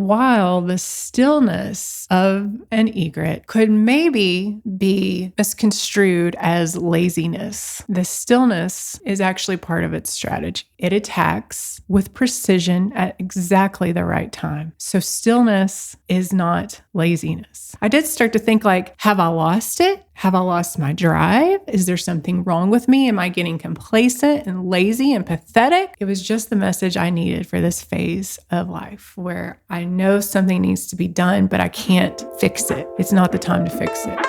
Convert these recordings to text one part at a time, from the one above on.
while, the stillness of an egret could maybe be misconstrued as laziness. The stillness is actually part of its strategy. It attacks with precision at exactly the right time. So stillness is not laziness. I did start to think like, have I lost it? Have I lost my drive? Is there something wrong with me? Am I getting complacent and lazy and pathetic? It was just the message I needed for this phase of life where I know something needs to be done, but I can't fix it. It's not the time to fix it.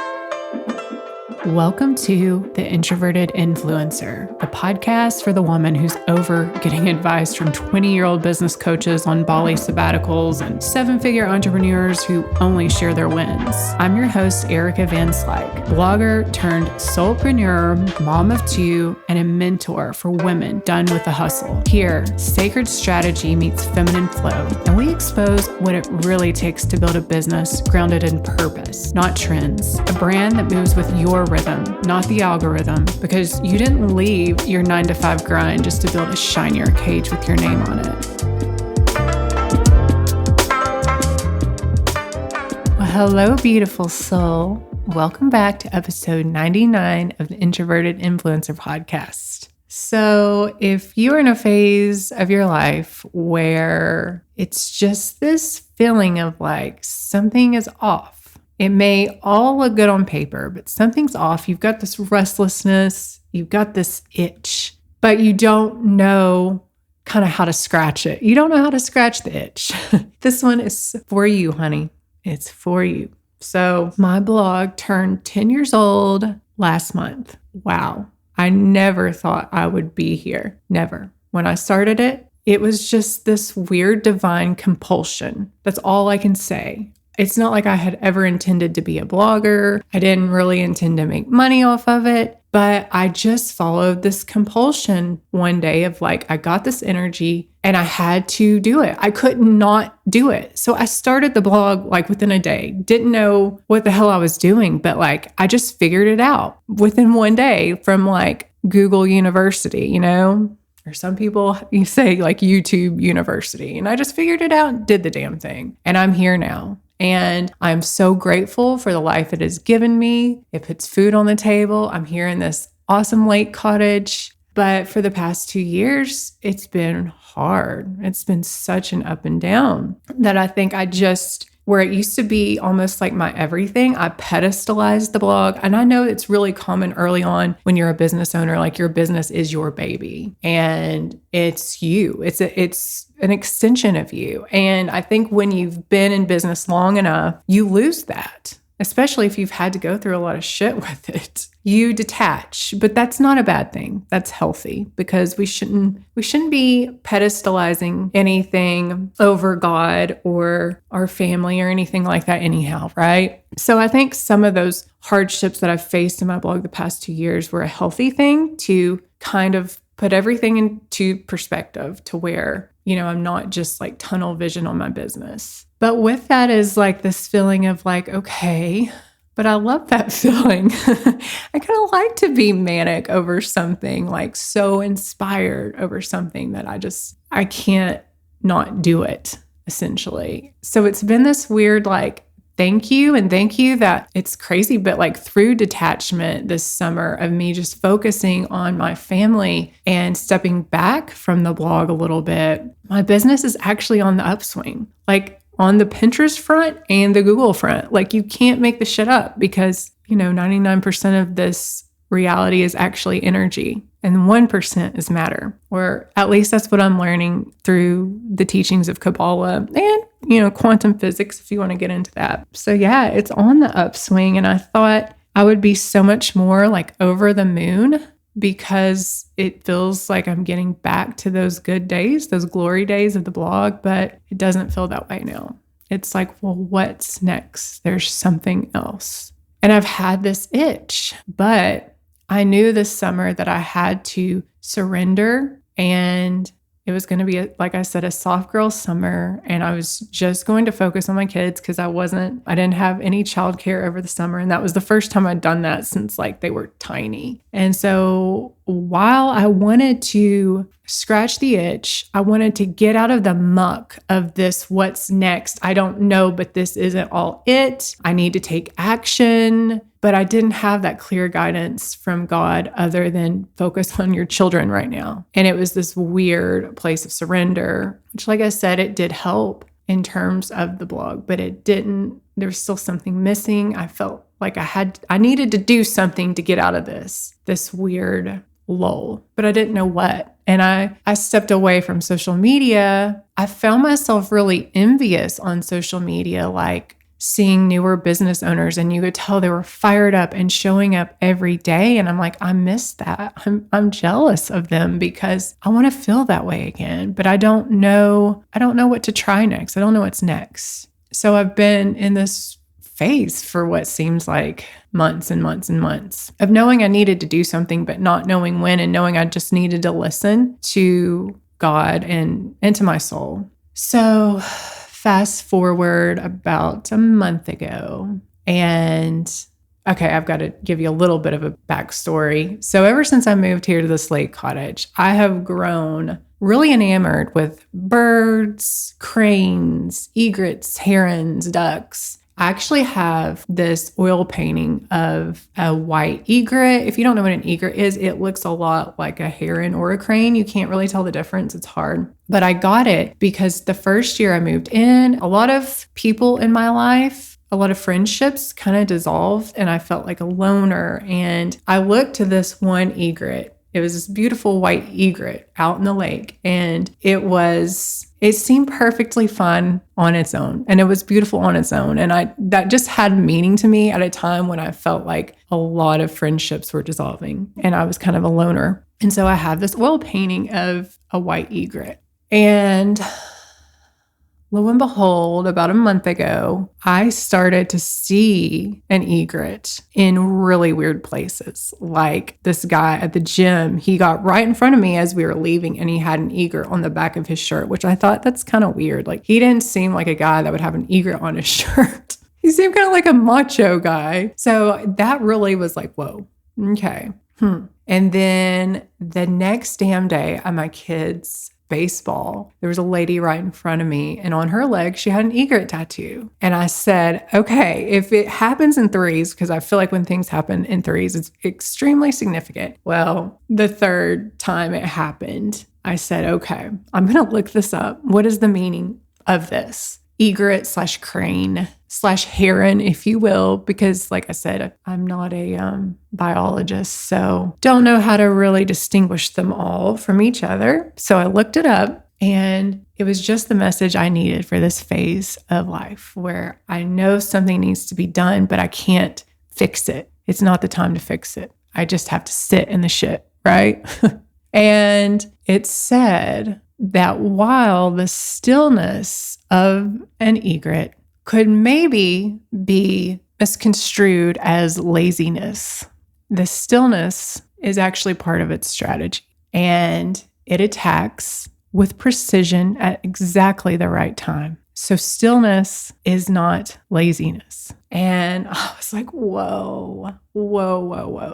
Welcome to The Introverted Influencer, the podcast for the woman who's over getting advice from 20-year-old business coaches on Bali sabbaticals and seven-figure entrepreneurs who only share their wins. I'm your host, Erica Van Slyke, blogger turned soulpreneur, mom of two, and a mentor for women done with the hustle. Here, sacred strategy meets feminine flow, and we expose what it really takes to build a business grounded in purpose, not trends. A brand that moves with your rhythm, not the algorithm, because you didn't leave your 9-to-5 grind just to build a shinier cage with your name on it. Well, hello, beautiful soul. Welcome back to episode 99 of the Introverted Influencer podcast. So if you're in a phase of your life where it's just this feeling of like something is off, it may all look good on paper, but something's off. You've got this restlessness, you've got this itch, but you don't know kind of how to scratch it. You don't know how to scratch the itch. This one is for you, honey. It's for you. So my blog turned 10 years old last month. Wow. I never thought I would be here. Never. When I started it, it was just this weird divine compulsion. That's all I can say. It's not like I had ever intended to be a blogger. I didn't really intend to make money off of it, but I just followed this compulsion one day of like, I got this energy and I had to do it. I could not do it. So I started the blog like within a day. Didn't know what the hell I was doing, but like, I just figured it out within one day from like Google University, you know? Or some people, you say like YouTube University. And I just figured it out and did the damn thing. And I'm here now. And I'm so grateful for the life it has given me. It puts food on the table. I'm here in this awesome lake cottage. But for the past 2 years, it's been hard. It's been such an up and down that I think where it used to be almost like my everything, I pedestalized the blog. And I know it's really common early on when you're a business owner, like your business is your baby and it's you. It's an extension of you. And I think when you've been in business long enough, you lose that, especially if you've had to go through a lot of shit with it. You detach, but that's not a bad thing. That's healthy because we shouldn't be pedestalizing anything over God or our family or anything like that anyhow, right? So I think some of those hardships that I've faced in my blog the past 2 years were a healthy thing to kind of put everything into perspective to where, you know, I'm not just like tunnel vision on my business. But with that is like this feeling of like, okay, but I love that feeling. I kind of like to be manic over something, like so inspired over something that I can't not do it, essentially. So it's been this weird, like, thank you that it's crazy, but like through detachment this summer of me just focusing on my family and stepping back from the blog a little bit, my business is actually on the upswing. Like, on the Pinterest front and the Google front. Like you can't make the shit up because, 99% of this reality is actually energy and 1% is matter. Or at least that's what I'm learning through the teachings of Kabbalah and, quantum physics if you want to get into that. So yeah, it's on the upswing. And I thought I would be so much more like over the moon because it feels like I'm getting back to those good days, those glory days of the blog, but it doesn't feel that way now. It's like, well, what's next? There's something else. And I've had this itch, but I knew this summer that I had to surrender and It was going to be, like I said, a soft girl summer. And I was just going to focus on my kids because I didn't have any childcare over the summer. And that was the first time I'd done that since like they were tiny. And so while I wanted to scratch the itch, I wanted to get out of the muck of this, what's next? I don't know, but this isn't all it. I need to take action. But I didn't have that clear guidance from God other than focus on your children right now. And it was this weird place of surrender, which, like I said, it did help in terms of the blog, but it didn't, there was still something missing. I felt like I needed to do something to get out of this weird lull, but I didn't know what. And I stepped away from social media. I found myself really envious on social media, like seeing newer business owners, and you could tell they were fired up and showing up every day. And I'm like, I miss that. I'm jealous of them because I want to feel that way again, but I don't know what to try next. I don't know what's next. So I've been in this phase for what seems like months and months and months of knowing I needed to do something, but not knowing when, and knowing I just needed to listen to God and to my soul. So fast forward about a month ago, and okay, I've got to give you a little bit of a backstory. So ever since I moved here to this lake cottage, I have grown really enamored with birds, cranes, egrets, herons, ducks. I actually have this oil painting of a white egret. If you don't know what an egret is, it looks a lot like a heron or a crane. You can't really tell the difference. It's hard. But I got it because the first year I moved in, a lot of people in my life, a lot of friendships kind of dissolved, and I felt like a loner. And I looked to this one egret. It was this beautiful white egret out in the lake, and it seemed perfectly fun on its own, and it was beautiful on its own. And that just had meaning to me at a time when I felt like a lot of friendships were dissolving and I was kind of a loner. And so I have this oil painting of a white egret. And lo and behold, about a month ago, I started to see an egret in really weird places. Like this guy at the gym, he got right in front of me as we were leaving, and he had an egret on the back of his shirt, which I thought, that's kind of weird. Like, he didn't seem like a guy that would have an egret on his shirt. He seemed kind of like a macho guy. So that really was like, whoa, okay. And then the next damn day at my kids' baseball, there was a lady right in front of me, and on her leg, she had an egret tattoo. And I said, okay, if it happens in threes, because I feel like when things happen in threes, it's extremely significant. Well, the third time it happened, I said, okay, I'm going to look this up. What is the meaning of this? Egret / crane / heron, if you will, because like I said, I'm not a biologist, so don't know how to really distinguish them all from each other. So I looked it up, and it was just the message I needed for this phase of life where I know something needs to be done, but I can't fix it. It's not the time to fix it. I just have to sit in the shit, right? And it said that while the stillness of an egret could maybe be misconstrued as laziness, the stillness is actually part of its strategy, and it attacks with precision at exactly the right time. So stillness is not laziness. And I was like, whoa.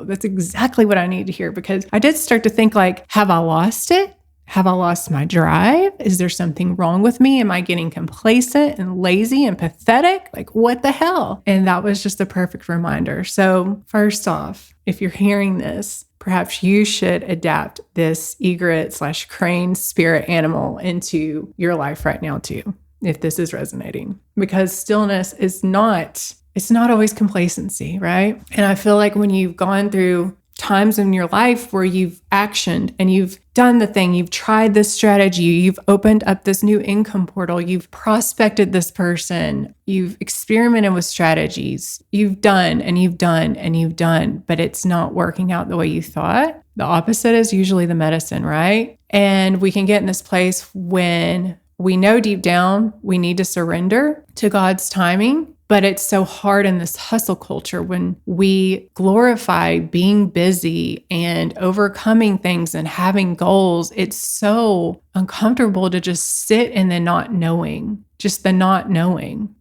That's exactly what I need to hear, because I did start to think like, have I lost it? Have I lost my drive? Is there something wrong with me? Am I getting complacent and lazy and pathetic? Like, what the hell? And that was just the perfect reminder. So first off, if you're hearing this, perhaps you should adapt this egret / crane spirit animal into your life right now too, if this is resonating. Because stillness is it's not always complacency, right? And I feel like when you've gone through times in your life where you've actioned and you've done the thing, you've tried this strategy, you've opened up this new income portal, you've prospected this person, you've experimented with strategies, you've done and you've done and you've done, but it's not working out the way you thought. The opposite is usually the medicine, right? And we can get in this place when we know deep down we need to surrender to God's timing. But it's so hard in this hustle culture when we glorify being busy and overcoming things and having goals. It's so uncomfortable to just sit in the not knowing, just the not knowing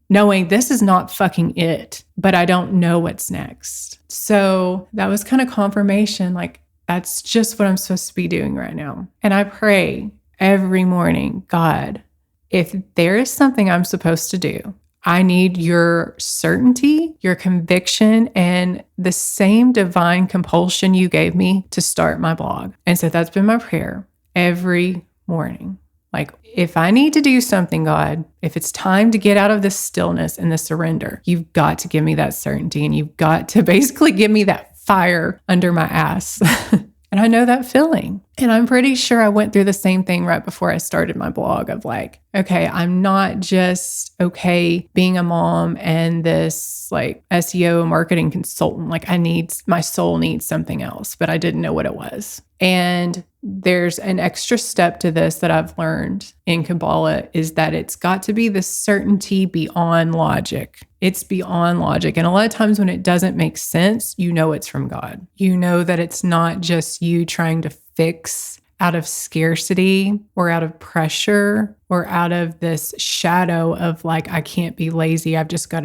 this is not fucking it, but I don't know what's next. So that was kind of confirmation, like that's just what I'm supposed to be doing right now. And I pray every morning, God, if there is something I'm supposed to do, I need your certainty, your conviction, and the same divine compulsion you gave me to start my blog. And so that's been my prayer every morning. Like, if I need to do something, God, if it's time to get out of this stillness and the surrender, you've got to give me that certainty and you've got to basically give me that fire under my ass. And I know that feeling. And I'm pretty sure I went through the same thing right before I started my blog of like, okay, I'm not just okay being a mom and this like SEO marketing consultant. Like my soul needs something else, but I didn't know what it was. And there's an extra step to this that I've learned in Kabbalah is that it's got to be the certainty beyond logic. It's beyond logic. And a lot of times when it doesn't make sense, you know it's from God. You know that it's not just you trying to fix out of scarcity or out of pressure or out of this shadow of like, I can't be lazy. I've got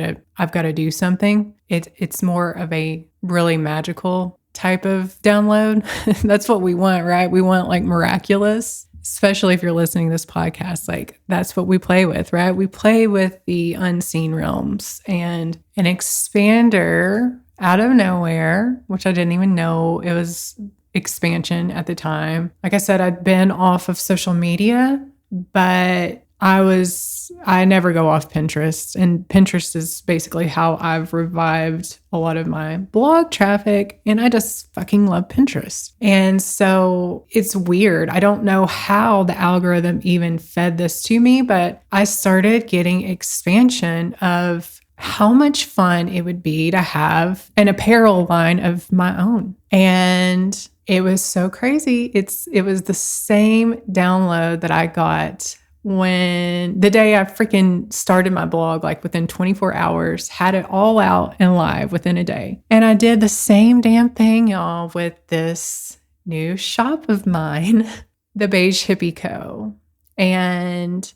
to do something. It's more of a really magical type of download. That's what we want, right? We want like miraculous, especially if you're listening to this podcast, like that's what we play with, right? We play with the unseen realms and an expander out of nowhere, which I didn't even know it was expansion at the time. Like I said, I'd been off of social media, but I never go off Pinterest, and Pinterest is basically how I've revived a lot of my blog traffic, and I just fucking love Pinterest. And so it's weird. I don't know how the algorithm even fed this to me, but I started getting expansion of how much fun it would be to have an apparel line of my own. And it was so crazy. It was the same download that I got when the day I freaking started my blog, like within 24 hours, had it all out and live within a day. And I did the same damn thing, y'all, with this new shop of mine, the Beige Hippie Co. And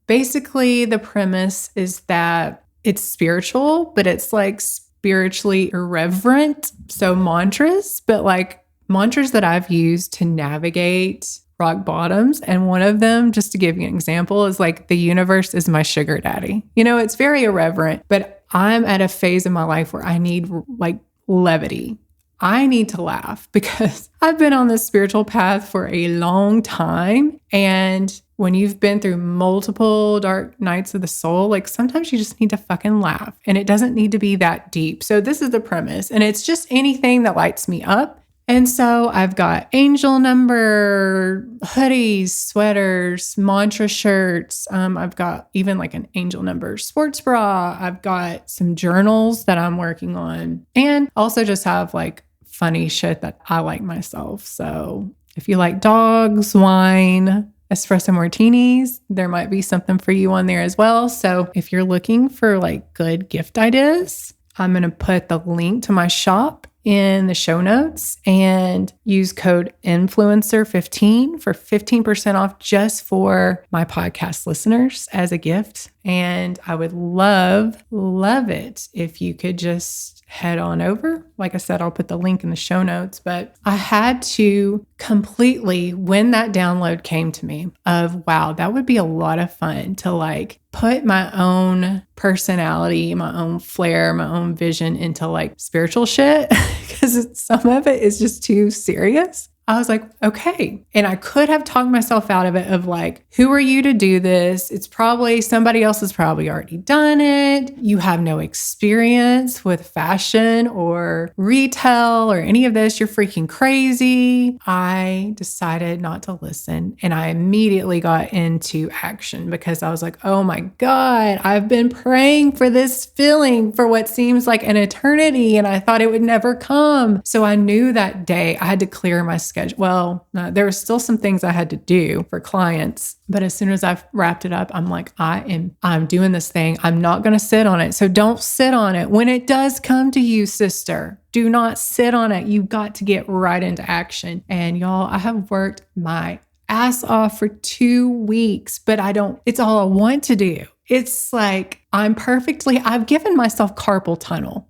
basically the premise is that it's spiritual, but it's like spiritually irreverent. So mantras, but like mantras that I've used to navigate rock bottoms. And one of them, just to give you an example, is like, the universe is my sugar daddy. You know, it's very irreverent, but I'm at a phase in my life where I need like levity. I need to laugh because I've been on this spiritual path for a long time. And when you've been through multiple dark nights of the soul, like sometimes you just need to fucking laugh, and it doesn't need to be that deep. So this is the premise, and it's just anything that lights me up. And so I've got angel number hoodies, sweaters, mantra shirts. I've got even like an angel number sports bra. I've got some journals that I'm working on, and also just have like funny shit that I like myself. So if you like dogs, wine, espresso martinis, there might be something for you on there as well. So if you're looking for like good gift ideas, I'm going to put the link to my shop in the show notes, and use code influencer15 for 15% off just for my podcast listeners as a gift. And I would love it if you could just head on over. Like I said, I'll put the link in the show notes, but I had to completely, when that download came to me of, wow, that would be a lot of fun to like put my own personality, my own flair, my own vision into like spiritual shit, because some of it is just too serious. I was like, okay. And I could have talked myself out of it of like, who are you to do this? It's probably somebody else has probably already done it. You have no experience with fashion or retail or any of this. You're freaking crazy. I decided not to listen. And I immediately got into action because I was like, oh my God, I've been praying for this feeling for what seems like an eternity. And I thought it would never come. So I knew that day I had to clear my schedule. schedule. Well, there were still some things I had to do for clients, but as soon as I've wrapped it up, I'm like, I'm doing this thing. I'm not going to sit on it. So don't sit on it. When it does come to you, sister, do not sit on it. You've got to get right into action. And y'all, I have worked my ass off for 2 weeks, but it's all I want to do. It's like, I've given myself carpal tunnel.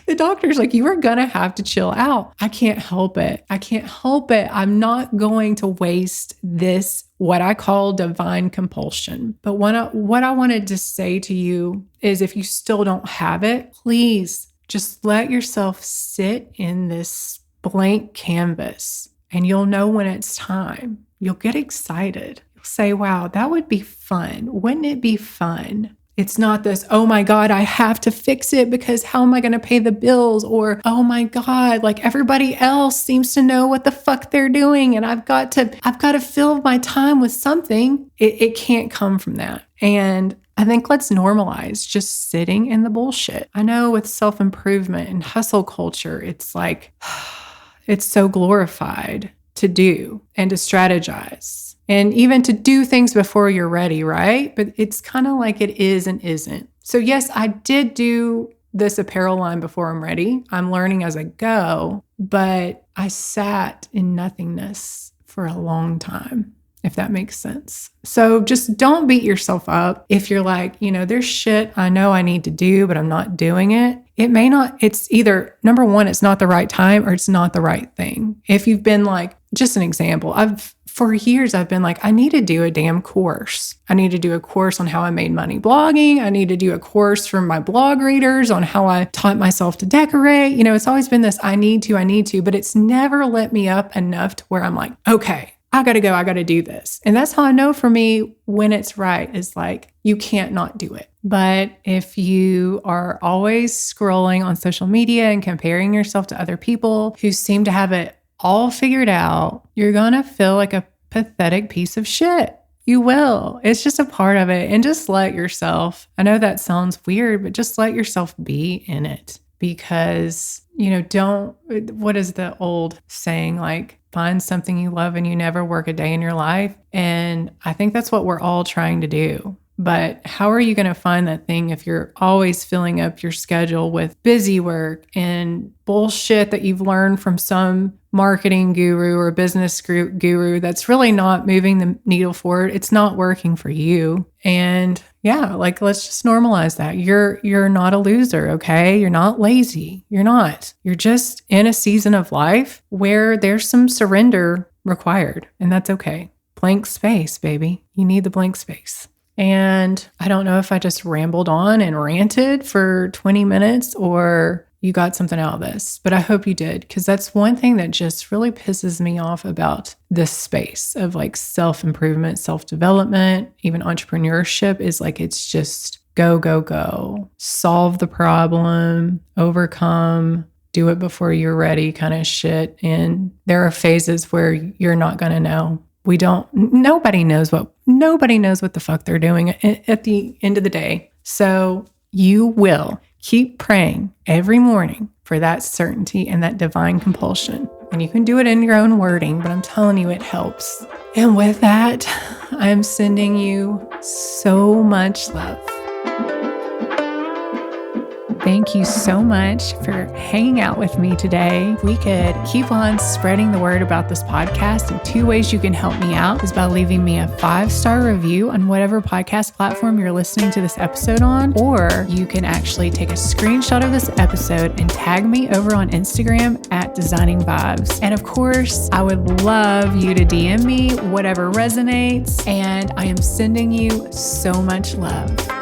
The doctor's like, you are going to have to chill out. I can't help it. I'm not going to waste this, what I call divine compulsion. But what I wanted to say to you is, if you still don't have it, please just let yourself sit in this blank canvas, and you'll know when it's time. You'll get excited. You'll say, wow, that would be fun. Wouldn't it be fun? It's not this, oh my God, I have to fix it because how am I going to pay the bills? Or, oh my God, like everybody else seems to know what the fuck they're doing, and I've got to fill my time with something. It can't come from that. And I think let's normalize just sitting in the bullshit. I know with self-improvement and hustle culture, it's like, it's so glorified to do and to strategize and even to do things before you're ready, right? But it's kind of like it is and isn't. So yes, I did do this apparel line before I'm ready. I'm learning as I go, but I sat in nothingness for a long time, if that makes sense. So just don't beat yourself up if you're like, there's shit I know I need to do, but I'm not doing it. It's either, number one, it's not the right time, or it's not the right thing. If you've been like, just an example, for years, I've been like, I need to do a damn course. I need to do a course on how I made money blogging. I need to do a course for my blog readers on how I taught myself to decorate. It's always been this, I need to, but it's never lit me up enough to where I'm like, okay, I got to go. I got to do this. And that's how I know for me when it's right, is like, you can't not do it. But if you are always scrolling on social media and comparing yourself to other people who seem to have it all figured out, you're going to feel like a pathetic piece of shit. You will. It's just a part of it. And just let yourself, I know that sounds weird, but just let yourself be in it. Because, what is the old saying? Like, find something you love and you never work a day in your life. And I think that's what we're all trying to do. But how are you going to find that thing if you're always filling up your schedule with busy work and bullshit that you've learned from some marketing guru or business guru that's really not moving the needle forward? It's not working for you. And yeah, like, let's just normalize that. You're not a loser, okay? You're not lazy. You're not. You're just in a season of life where there's some surrender required, and that's okay. Blank space, baby. You need the blank space. And I don't know if I just rambled on and ranted for 20 minutes or you got something out of this, but I hope you did, because that's one thing that just really pisses me off about this space of like self-improvement, self-development, even entrepreneurship, is like, it's just go, go, go, solve the problem, overcome, do it before you're ready kind of shit. And there are phases where you're not going to know. Nobody knows what the fuck they're doing at the end of the day. So you will keep praying every morning for that certainty and that divine compulsion. And you can do it in your own wording, but I'm telling you, it helps. And with that, I'm sending you so much love. Thank you so much for hanging out with me today. We could keep on spreading the word about this podcast. And 2 ways you can help me out is by leaving me a 5-star review on whatever podcast platform you're listening to this episode on, or you can actually take a screenshot of this episode and tag me over on Instagram at Designing Vibes. And of course, I would love you to DM me whatever resonates, and I am sending you so much love.